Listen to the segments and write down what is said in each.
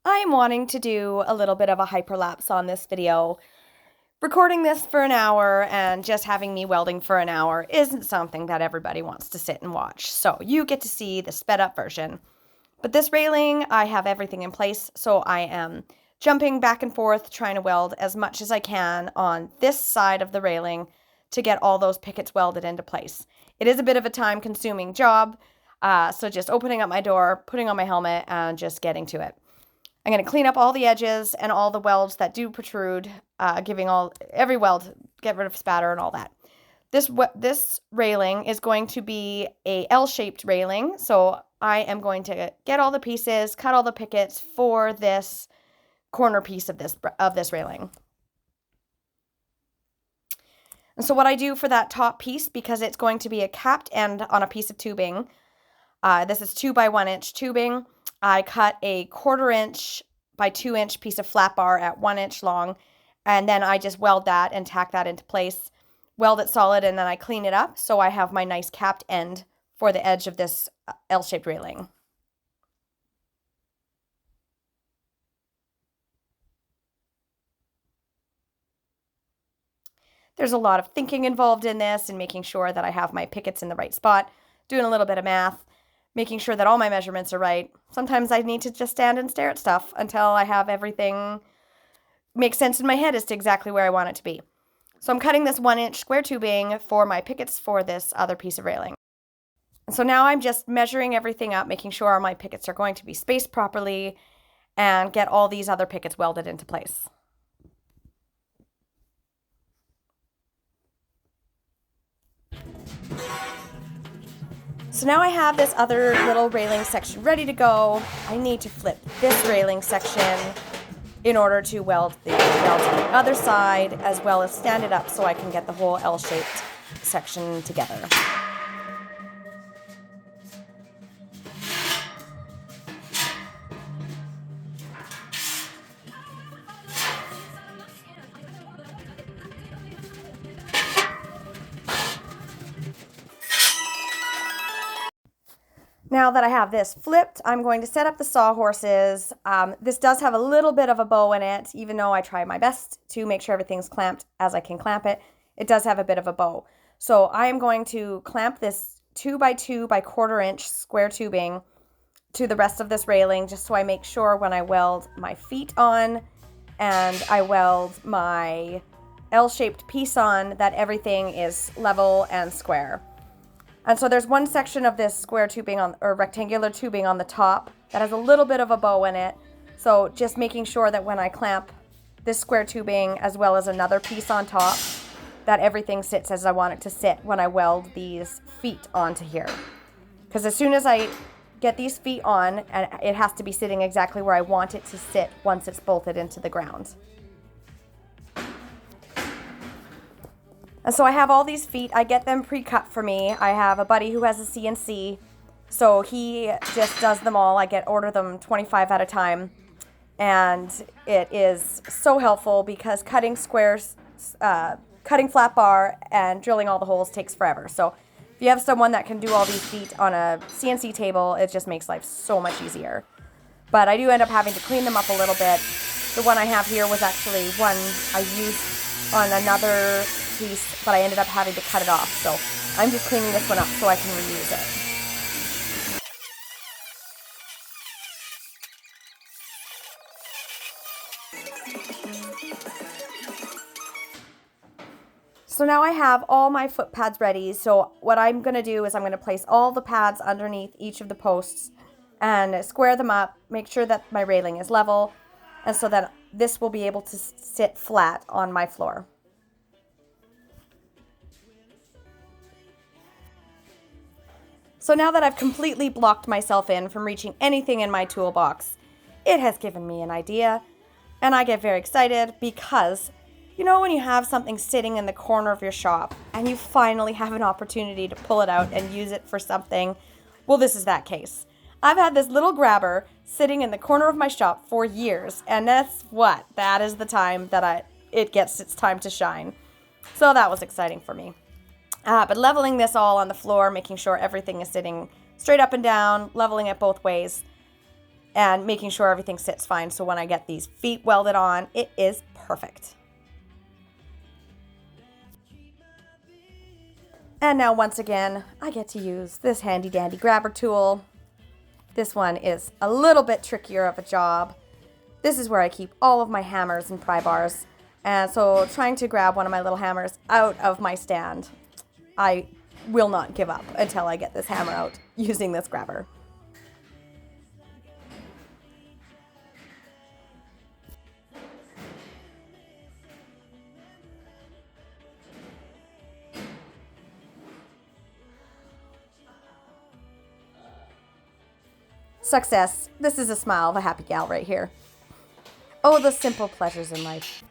I'm wanting to do a little bit of a hyperlapse on this video. Recording this for an hour and just having me welding for an hour isn't something that everybody wants to sit and watch, so you get to see the sped up version. But this railing, I have everything in place, so I am jumping back and forth trying to weld as much as I can on this side of the railing to get all those pickets welded into place. It is a bit of a time-consuming job, so just opening up my door, putting on my helmet, and just getting to it. I'm going to clean up all the edges and all the welds that do protrude, every weld, get rid of spatter and all that. This railing is going to be a L-shaped railing, so I am going to get all the pieces, cut all the pickets for this corner piece of this railing. And so what I do for that top piece, because it's going to be a capped end on a piece of tubing, this is 2 by 1 inch tubing. I cut a 1/4 inch by 2 inch piece of flat bar at 1 inch long, and then I just weld that and tack that into place, weld it solid, and then I clean it up so I have my nice capped end for the edge of this L-shaped railing. There's a lot of thinking involved in this and making sure that I have my pickets in the right spot, doing a little bit of math, making sure that all my measurements are right. Sometimes I need to just stand and stare at stuff until I have everything make sense in my head as to exactly where I want it to be. So I'm cutting this 1 inch square tubing for my pickets for this other piece of railing. So now I'm just measuring everything up, making sure my pickets are going to be spaced properly and get all these other pickets welded into place. So now I have this other little railing section ready to go. I need to flip this railing section in order to weld the welds on the other side, as well as stand it up so I can get the whole L-shaped section together. Now that I have this flipped, I'm going to set up the sawhorses. This does have a little bit of a bow in it, even though I try my best to make sure everything's clamped as I can clamp it. It does have a bit of a bow. So I am going to clamp this 2 by 2 by 1/4 inch square tubing to the rest of this railing, just so I make sure when I weld my feet on and I weld my L-shaped piece on that everything is level and square. And so there's one section of this square tubing or rectangular tubing on the top that has a little bit of a bow in it. So just making sure that when I clamp this square tubing as well as another piece on top, that everything sits as I want it to sit when I weld these feet onto here. Because as soon as I get these feet on, and it has to be sitting exactly where I want it to sit once it's bolted into the ground. And so I have all these feet. I get them pre-cut for me. I have a buddy who has a CNC, so he just does them all. I order them 25 at a time, and it is so helpful because cutting squares, cutting flat bar, and drilling all the holes takes forever. So if you have someone that can do all these feet on a CNC table, it just makes life so much easier. But I do end up having to clean them up a little bit. The one I have here was actually one I used on another piece, but I ended up having to cut it off. So I'm just cleaning this one up so I can reuse it. So now I have all my foot pads ready. So what I'm going to do is I'm going to place all the pads underneath each of the posts and square them up, make sure that my railing is level, and so that this will be able to sit flat on my floor. So now that I've completely blocked myself in from reaching anything in my toolbox, it has given me an idea, and I get very excited because, you know, when you have something sitting in the corner of your shop and you finally have an opportunity to pull it out and use it for something, well, this is that case. I've had this little grabber sitting in the corner of my shop for years, and that is the time that it gets its time to shine. So that was exciting for me. But leveling this all on the floor, making sure everything is sitting straight up and down, leveling it both ways, and making sure everything sits fine. So when I get these feet welded on, it is perfect. And now once again, I get to use this handy dandy grabber tool. This one is a little bit trickier of a job. This is where I keep all of my hammers and pry bars. And so trying to grab one of my little hammers out of my stand, I will not give up until I get this hammer out using this grabber. Success. This is a smile of a happy gal right here. Oh, the simple pleasures in life.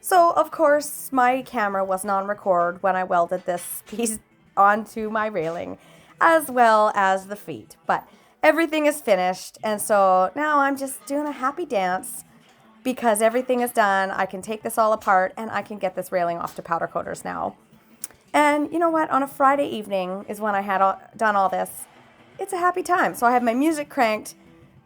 So, of course, my camera wasn't on record when I welded this piece onto my railing, as well as the feet. But everything is finished, and so now I'm just doing a happy dance because everything is done. I can take this all apart, and I can get this railing off to powder coaters now. And you know what? On a Friday evening is when I had done all this. It's a happy time. So I have my music cranked,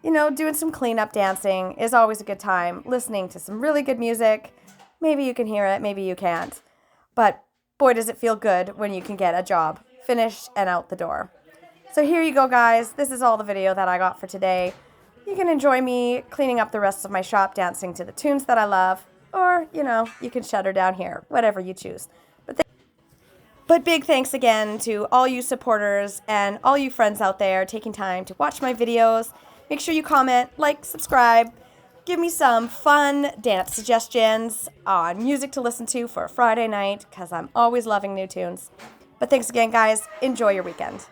doing some cleanup dancing is always a good time, listening to some really good music. Maybe you can hear it, maybe you can't. But boy, does it feel good when you can get a job finished and out the door. So here you go, guys. This is all the video that I got for today. You can enjoy me cleaning up the rest of my shop, dancing to the tunes that I love, or, you can shut her down here, whatever you choose. But big thanks again to all you supporters and all you friends out there taking time to watch my videos. Make sure you comment, like, subscribe. Give me some fun dance suggestions on music to listen to for a Friday night because I'm always loving new tunes. But thanks again, guys. Enjoy your weekend.